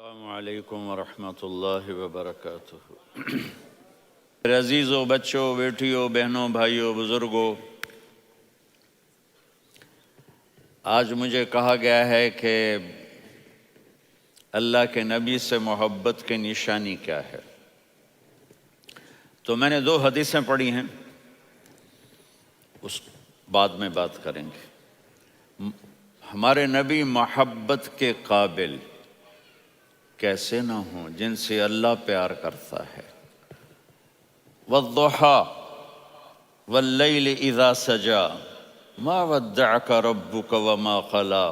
السلام علیکم ورحمۃ اللہ وبرکاتہ۔ میرے عزیزوں، بچوں، بیٹیوں، بہنوں، بھائیوں، بزرگوں، آج مجھے کہا گیا ہے کہ اللہ کے نبی سے محبت کی نشانی کیا ہے، تو میں نے 2 حدیثیں پڑھی ہیں، اس بعد میں بات کریں گے۔ ہمارے نبی محبت کے قابل کیسے نہ ہوں جن سے اللہ پیار کرتا ہے۔ وَالضُّحَىٰ وَاللَّيْلِ إِذَا سَجَىٰ مَا وَدَّعَكَ رَبُّكَ وَمَا قَلَىٰ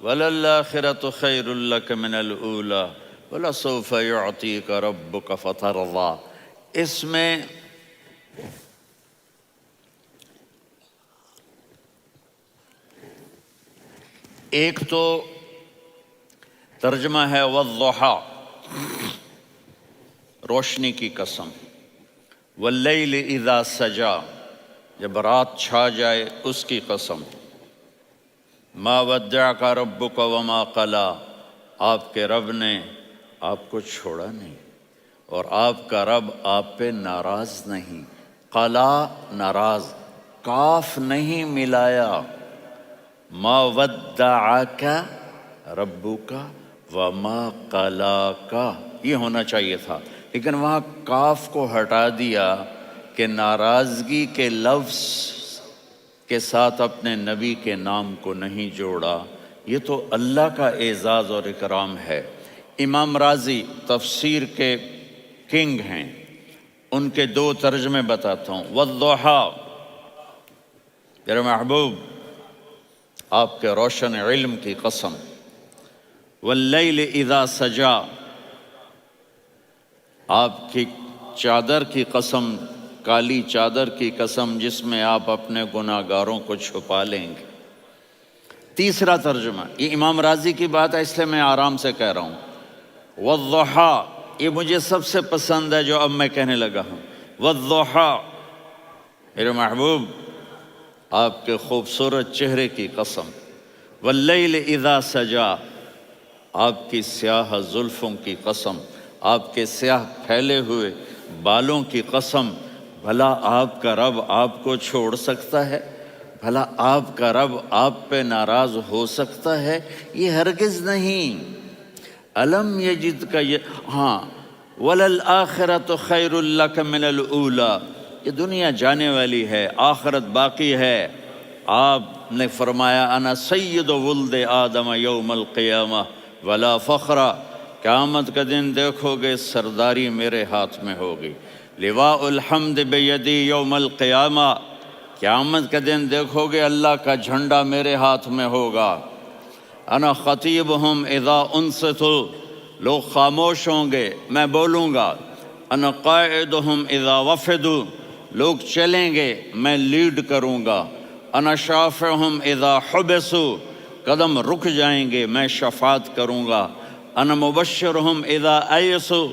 وَلَلْآخِرَةُ خَيْرٌ لَكَ مِنَ الْأُولَىٰ وَلَسَوْفَ يُعْطِيكَ رَبُّكَ فَتَرْضَىٰ۔ اس میں ایک تو ترجمہ ہے والضحیٰ، روشنی کی قسم، واللیل اذا سجا، جب رات چھا جائے اس کی قسم، ما ودعک ربک وما قلی، آپ کے رب نے آپ کو چھوڑا نہیں اور آپ کا رب آپ پہ ناراض نہیں۔ قلا ناراض، کاف نہیں ملایا، ما ودعک ربک وما قلاک، یہ ہونا چاہیے تھا، لیکن وہاں کاف کو ہٹا دیا کہ ناراضگی کے لفظ کے ساتھ اپنے نبی کے نام کو نہیں جوڑا۔ یہ تو اللہ کا اعزاز اور اکرام ہے۔ امام رازی تفسیر کے کنگ ہیں، ان کے 2 ترجمے بتاتا ہوں۔ والضحیٰ، میرے محبوب آپ کے روشن علم کی قسم، واللیل اذا سجا، آپ کی چادر کی قسم، کالی چادر کی قسم جس میں آپ اپنے گناہ گاروں کو چھپا لیں گے۔ تیسرا ترجمہ، یہ امام راضی کی بات ہے اس لیے میں آرام سے کہہ رہا ہوں۔ والضحیٰ، یہ مجھے سب سے پسند ہے جو اب میں کہنے لگا ہوں۔ والضحیٰ، میرے محبوب آپ کے خوبصورت چہرے کی قسم، واللیل اذا سجا، آپ کی سیاہ زلفوں کی قسم، آپ کے سیاہ پھیلے ہوئے بالوں کی قسم، بھلا آپ کا رب آپ کو چھوڑ سکتا ہے؟ بھلا آپ کا رب آپ پہ ناراض ہو سکتا ہے؟ یہ ہرگز نہیں۔ الم یجد کا ہاں، وَلَلْآخِرَةُ خَيْرٌ لَكَ مِنَ الْأُولَىٰ، یہ دنیا جانے والی ہے، آخرت باقی ہے۔ آپ نے فرمایا انا سید ولد آدم یوم القیامہ ولا فخر، قیامت کا دن دیکھو گے سرداری میرے ہاتھ میں ہوگی۔ لواء الحمد بیدی یوم القیامہ، قیامت کا دن دیکھو گے اللہ کا جھنڈا میرے ہاتھ میں ہوگا۔ انا خطیبہم اذا انصتوا، لوگ خاموش ہوں گے میں بولوں گا۔ انا قائدہم اذا وفدوا، لوگ چلیں گے میں لیڈ کروں گا۔ انا شافعہم اذا حبسوا، قدم رک جائیں گے میں شفاعت کروں گا۔ انا مبشرہم اذا ایسوا،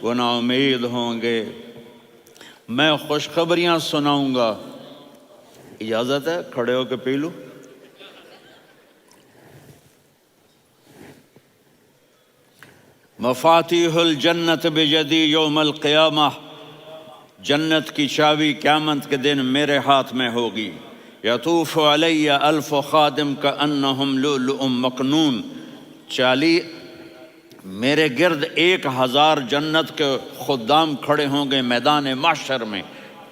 وہ نا امید ہوں گے میں خوشخبریاں سناؤں گا۔ اجازت ہے کھڑے ہو کے پی لوں؟ مفاتیح الجنت بیدی یوم القیامہ، جنت کی چابی قیامت کے دن میرے ہاتھ میں ہوگی۔ یطوف علی الف خادم کانہم لؤلؤ مکنون، میرے گرد 1000 جنت کے خدام کھڑے ہوں گے میدان محشر میں۔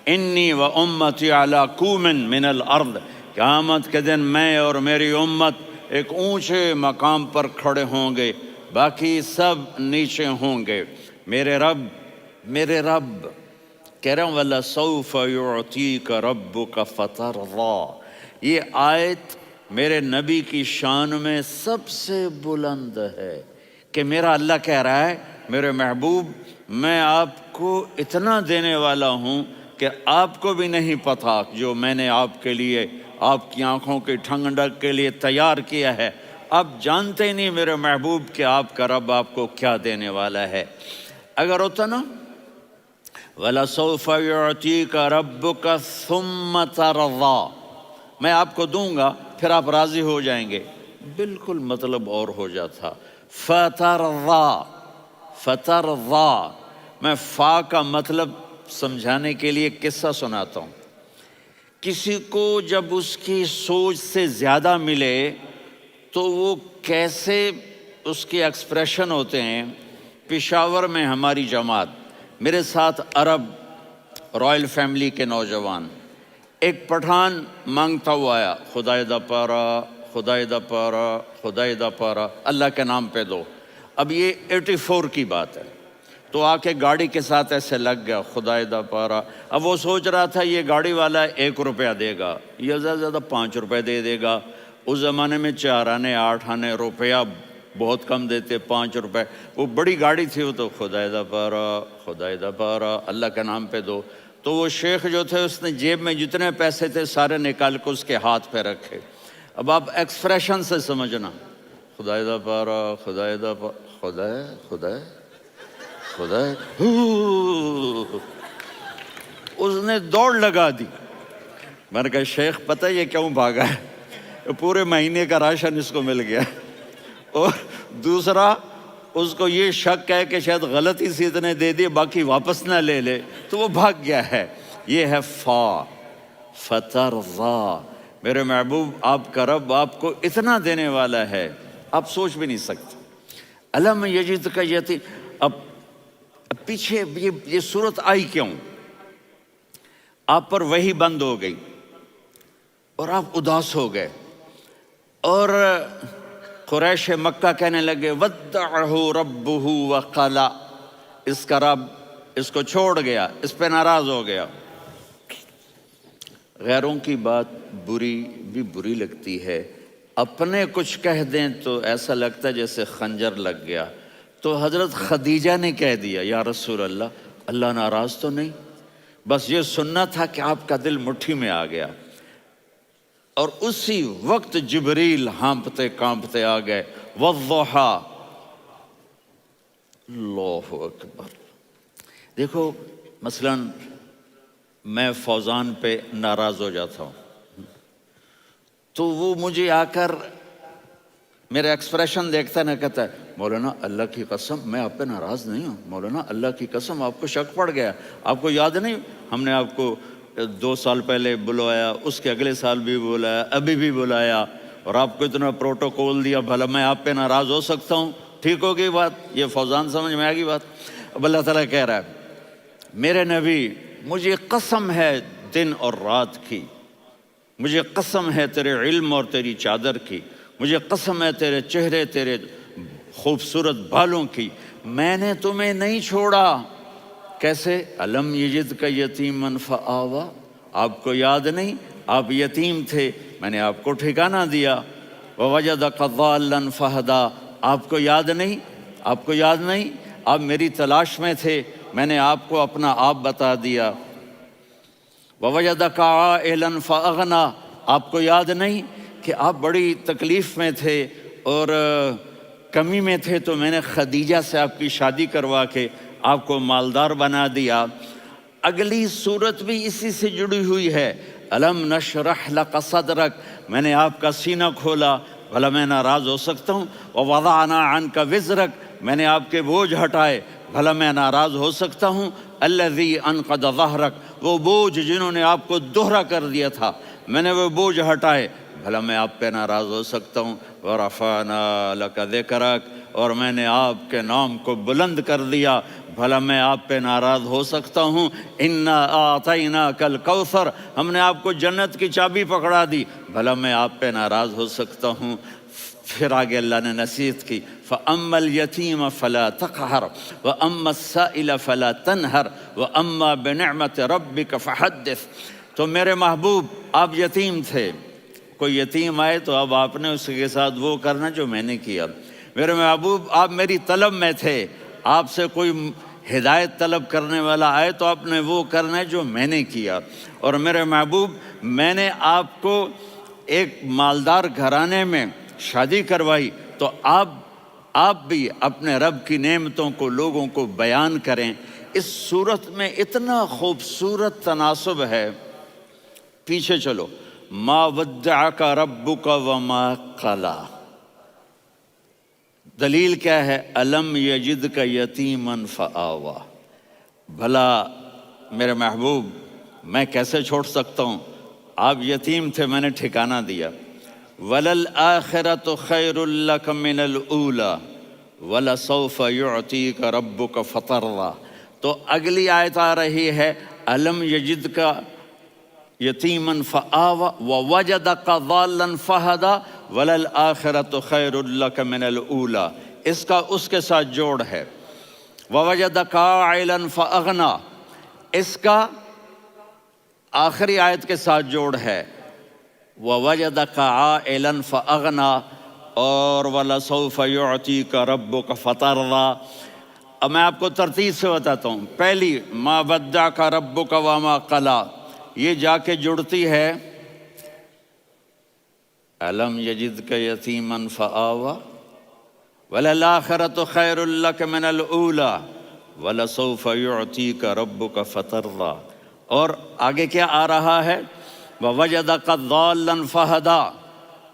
انی و امتی علی کوم من الارض، قیامت کے دن میں اور میری امت ایک اونچے مقام پر کھڑے ہوں گے، باقی سب نیچے ہوں گے۔ میرے رب کہہ رہا ہوں وَلَسَوْفَ يُعْطِيكَ رَبُّكَ فَتَرْضَىٰ، یہ آیت میرے نبی کی شان میں سب سے بلند ہے کہ میرا اللہ کہہ رہا ہے میرے محبوب میں آپ کو اتنا دینے والا ہوں کہ آپ کو بھی نہیں پتا جو میں نے آپ کے لیے، آپ کی آنکھوں کی ٹھنڈک کے لیے تیار کیا ہے۔ آپ جانتے نہیں میرے محبوب کہ آپ کا رب آپ کو کیا دینے والا ہے۔ اگر ہوتا نا وَلَسَوْفَ يُعْطِيكَ رَبُّكَ ثُمَّ تَرْضَىٰ، میں آپ کو دوں گا پھر آپ راضی ہو جائیں گے، بالکل مطلب اور ہو جاتا۔ فَتَرْضَىٰ، فترضا، میں فا کا مطلب سمجھانے کے لیے قصہ سناتا ہوں۔ کسی کو جب اس کی سوچ سے زیادہ ملے تو وہ کیسے اس کے ایکسپریشن ہوتے ہیں۔ پشاور میں ہماری جماعت، میرے ساتھ عرب رائل فیملی کے نوجوان، ایک پٹھان مانگتا ہوا آیا، خدائے دا پارا، خدائے دا پارا، خدائے دا پارا، اللہ کے نام پہ دو۔ اب یہ 84 کی بات ہے، تو آ کے گاڑی کے ساتھ ایسے لگ گیا، خدائے دا پارا۔ اب وہ سوچ رہا تھا یہ گاڑی والا 1 روپیہ دے گا یا زیادہ زیادہ 5 روپے دے دے گا۔ اس زمانے میں 4 آنے 8 آنے روپیہ بہت کم دیتے، 5 روپے، وہ بڑی گاڑی تھی، وہ تو خدائے دا پارا، خدائے دا پارا، اللہ کے نام پہ دو۔ تو وہ شیخ جو تھے اس نے جیب میں جتنے پیسے تھے سارے نکال کے اس کے ہاتھ پہ رکھے۔ اب آپ ایکسپریشن سے سمجھنا، خدائے دا پارا، خدائے دا پارا، خدائے خدائے خدائے، اس نے دوڑ لگا دی۔ میں نے کہا شیخ پتہ یہ کیوں بھاگا ہے؟ پورے مہینے کا راشن اس کو مل گیا، اور دوسرا اس کو یہ شک ہے کہ شاید غلطی سے اتنے دے دیے باقی واپس نہ لے لے، تو وہ بھاگ گیا ہے۔ یہ ہے فا، فترضا۔ میرے محبوب آپ کا رب آپ کو اتنا دینے والا ہے آپ سوچ بھی نہیں سکتے۔ الم یجدک یتیم، اب پیچھے یہ صورت آئی کیوں؟ آپ پر وحی بند ہو گئی اور آپ اداس ہو گئے، اور قریش مکہ کہنے لگے ودعہ ربہ وقلا، اس کا رب اس کو چھوڑ گیا، اس پہ ناراض ہو گیا۔ غیروں کی بات بری لگتی ہے، اپنے کچھ کہہ دیں تو ایسا لگتا ہے جیسے خنجر لگ گیا۔ تو حضرت خدیجہ نے کہہ دیا یا رسول اللہ، اللہ ناراض تو نہیں؟ بس یہ سننا تھا کہ آپ کا دل مٹھی میں آ گیا۔ اور اسی وقت جبریل ہانپتے کانپتے آ گئے، والضحی، اللہ اکبر۔ دیکھو مثلا میں فوزان پہ ناراض ہو جاتا ہوں تو وہ مجھے آ کر میرا ایکسپریشن دیکھتا ہے، نہ کہتا ہے مولانا اللہ کی قسم میں آپ پہ ناراض نہیں ہوں، مولانا اللہ کی قسم آپ کو شک پڑ گیا، آپ کو یاد نہیں ہم نے آپ کو 2 سال پہلے بلوایا، اس کے اگلے سال بھی بلایا، ابھی بھی بلایا، اور آپ کو اتنا پروٹوکول دیا، بھلا میں آپ پہ ناراض ہو سکتا ہوں؟ ٹھیک ہوگی بات؟ یہ فوزان سمجھ میں آ گئی بات؟ اب اللہ تعالیٰ کہہ رہا ہے میرے نبی مجھے قسم ہے دن اور رات کی، مجھے قسم ہے تیرے علم اور تیری چادر کی، مجھے قسم ہے تیرے چہرے تیرے خوبصورت بالوں کی، میں نے تمہیں نہیں چھوڑا۔ کیسے؟ الم یجدک یتیما فآویٰ، آپ کو یاد نہیں آپ یتیم تھے، میں نے آپ کو ٹھکانہ دیا۔ ووجدک ضالا فہدیٰ، آپ کو یاد نہیں، آپ کو یاد نہیں آپ میری تلاش میں تھے، میں نے آپ کو اپنا آپ بتا دیا۔ ووجدک عائلا فاغنیٰ، آپ کو یاد نہیں کہ آپ بڑی تکلیف میں تھے اور کمی میں تھے، تو میں نے خدیجہ سے آپ کی شادی کروا کے آپ کو مالدار بنا دیا۔ اگلی صورت بھی اسی سے جڑی ہوئی ہے، الم نشرح لک صدرک، میں نے آپ کا سینہ کھولا، بھلا میں ناراض ہو سکتا ہوں؟ ووضعنا عنک وزرک، میں نے آپ کے بوجھ ہٹائے، بھلا میں ناراض ہو سکتا ہوں؟ الذی انقض ظہرک، وہ بوجھ جنہوں نے آپ کو دوہرا کر دیا تھا، میں نے وہ بوجھ ہٹائے، بھلا میں آپ پہ ناراض ہو سکتا ہوں؟ ورفعنا لک ذکرک، اور میں نے آپ کے نام کو بلند کر دیا، بھلا میں آپ پہ ناراض ہو سکتا ہوں؟ انا اعطیناک الکوثر، ہم نے آپ کو جنت کی چابی پکڑا دی، بھلا میں آپ پہ ناراض ہو سکتا ہوں؟ پھر آگے اللہ نے نصیحت کی، فَأَمَّا الْيَتِيمَ فَلَا تَقْهَرْ وَأَمَّا السَّائِلَ فَلَا تَنْهَرْ وَأَمَّا بِنِعْمَةِ رَبِّكَ فَحَدِّثْ۔ تو میرے محبوب آپ یتیم تھے، کوئی یتیم آئے تو اب آپ نے اس کے ساتھ وہ کرنا جو میں نے کیا۔ میرے محبوب آپ میری طلب میں تھے، آپ سے کوئی ہدایت طلب کرنے والا آئے تو آپ نے وہ کرنا ہے جو میں نے کیا۔ اور میرے محبوب میں نے آپ کو ایک مالدار گھرانے میں شادی کروائی، تو آپ بھی اپنے رب کی نعمتوں کو لوگوں کو بیان کریں۔ اس صورت میں اتنا خوبصورت تناسب ہے، پیچھے چلو، ما ودعک ربک وما قلی، دلیل کیا ہے؟ الم یجد کا یتیمن فآوا، بھلا میرے محبوب میں کیسے چھوڑ سکتا ہوں؟ آپ یتیم تھے، میں نے ٹھکانہ دیا۔ وَلَلْآخِرَةُ خَيْرٌ لَكَ مِنَ الْأُولَى وَلَسَوْفَ يُعْطِيكَ رَبُّكَ فَتَرْضَىٰ۔ تو اگلی آیت آ رہی ہے الم یجد کا یتیمن فآوا ووجدک ضالا فہدا وللآخرۃ خیر لک من الاولی، اس کا اس کے ساتھ جوڑ ہے۔ ووجدک عائلا فاغنی، اس کا آخری آیت کے ساتھ جوڑ ہے ووجدک عائلا فاغنی اور ولسوف یعطیک ربک فترضی۔ اب میں آپ کو ترتیب سے بتاتا ہوں۔ پہلی ما ودعک ربک وما قلی، یہ جا کے جڑتی ہے الم یجدک یتیما فآوا وللآخرۃ خیر لک من الاولی ولسوف یعطیک ربک فترضی، اور آگے کیا آ رہا ہے؟ ووجدک ضالا فہدا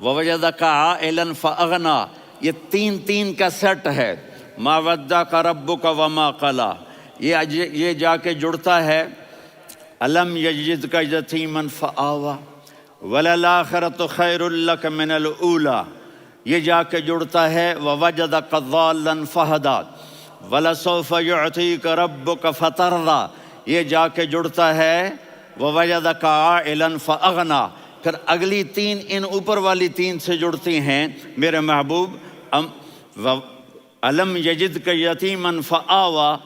ووجدک عائلا فاغنی، یہ تین تین کا سیٹ ہے۔ ما ودعک ربک وما قلی، یہ جا کے جڑتا ہے الم یجدک یتیما فآوا وللآخرۃ خیر لک من الاولی، یہ جا کے جڑتا ہے ووجدک ضالا فہدا ولسوف یعطیک ربک فترضی، یہ جا کے جڑتا ہے ووجدک عائلا فاغنی۔ پھر اگلی تین ان اوپر والی تین سے جڑتی ہیں میرے محبوب۔ الم یجدک یتیما فآوا،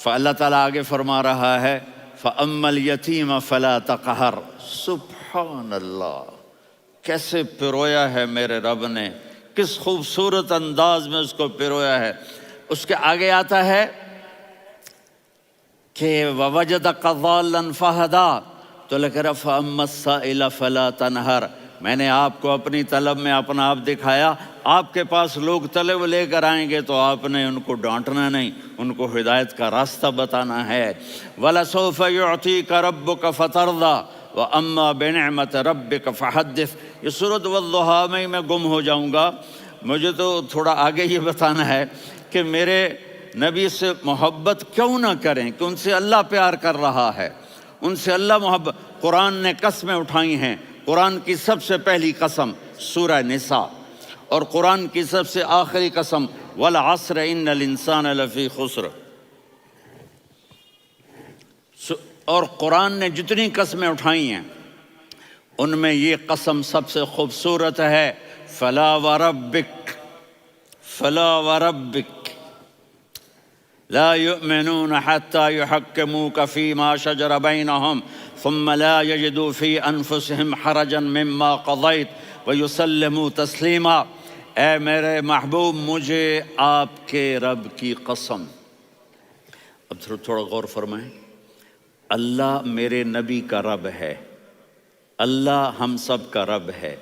فاللہ تعالیٰ آگے فرما رہا ہے فَأَمَّا الْيَتِيمَ فَلَا تَقْهَرْ۔ سبحان اللہ، کیسے پرویا ہے میرے رب نے، کس خوبصورت انداز میں اس کو پرویا ہے۔ اس کے آگے آتا ہے کہ وَوَجَدَكَ ضَالًّا فَهَدَىٰ، تو لکھ رہا فَأَمَّا السَّائِلَ فَلَا تَنْهَرْ، میں نے آپ کو اپنی طلب میں اپنا آپ دکھایا۔ آپ کے پاس لوگ طلب لے کر آئیں گے تو آپ نے ان کو ڈانٹنا نہیں، ان کو ہدایت کا راستہ بتانا ہے۔ وَلَسَوْفَ يُعْطِيكَ رَبُّكَ فَتَرْضَىٰ وَأَمَّا بِنِعْمَةِ رَبِّكَ فَحَدِّثْ۔ یہ سورۃ والضحیٰ میں گم ہو جاؤں گا، مجھے تو تھوڑا آگے یہ بتانا ہے کہ میرے نبی سے محبت کیوں نہ کریں، کہ ان سے اللہ پیار کر رہا ہے، ان سے اللہ محبت۔ قرآن نے قسمیں اٹھائی ہیں، قرآن کی سب سے پہلی قسم سورہ نساء، اور قرآن کی سب سے آخری قسم والعصر ان الانسان لفی خسر۔ اور قرآن نے جتنی قسمیں اٹھائی ہیں ان میں یہ قسم سب سے خوبصورت ہے، فلا وربک فلا وربک لا يؤمنون حتى يحكموك فيما شجر بينهم ثم لا يجدوا في انفسهم حرجا مما قضيت ويسلموا تسلیما۔ اے میرے محبوب، مجھے آپ کے رب کی قسم۔ اب تھوڑا غور فرمائیں، اللہ میرے نبی کا رب ہے، اللہ ہم سب کا رب ہے۔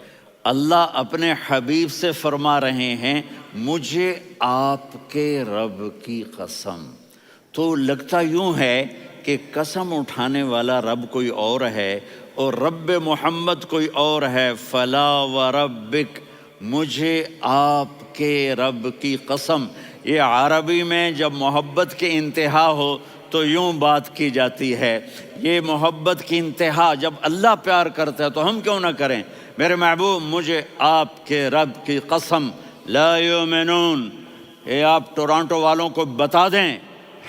اللہ اپنے حبیب سے فرما رہے ہیں مجھے آپ کے رب کی قسم۔ تو لگتا یوں ہے کہ قسم اٹھانے والا رب کوئی اور ہے اور رب محمد کوئی اور ہے۔ فلا وربک، مجھے آپ کے رب کی قسم۔ یہ عربی میں جب محبت کی انتہا ہو تو یوں بات کی جاتی ہے، یہ محبت کی انتہا جب اللہ پیار کرتا ہے تو ہم کیوں نہ کریں۔ میرے محبوب، مجھے آپ کے رب کی قسم، لا یؤمنون، یہ آپ ٹورانٹو والوں کو بتا دیں،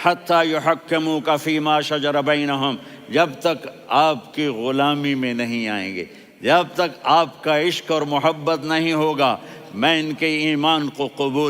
حتی یحکموک فیما شجر بینہم، جب تک آپ کی غلامی میں نہیں آئیں گے، جب تک آپ کا عشق اور محبت نہیں ہوگا، میں ان کے ایمان کو قبول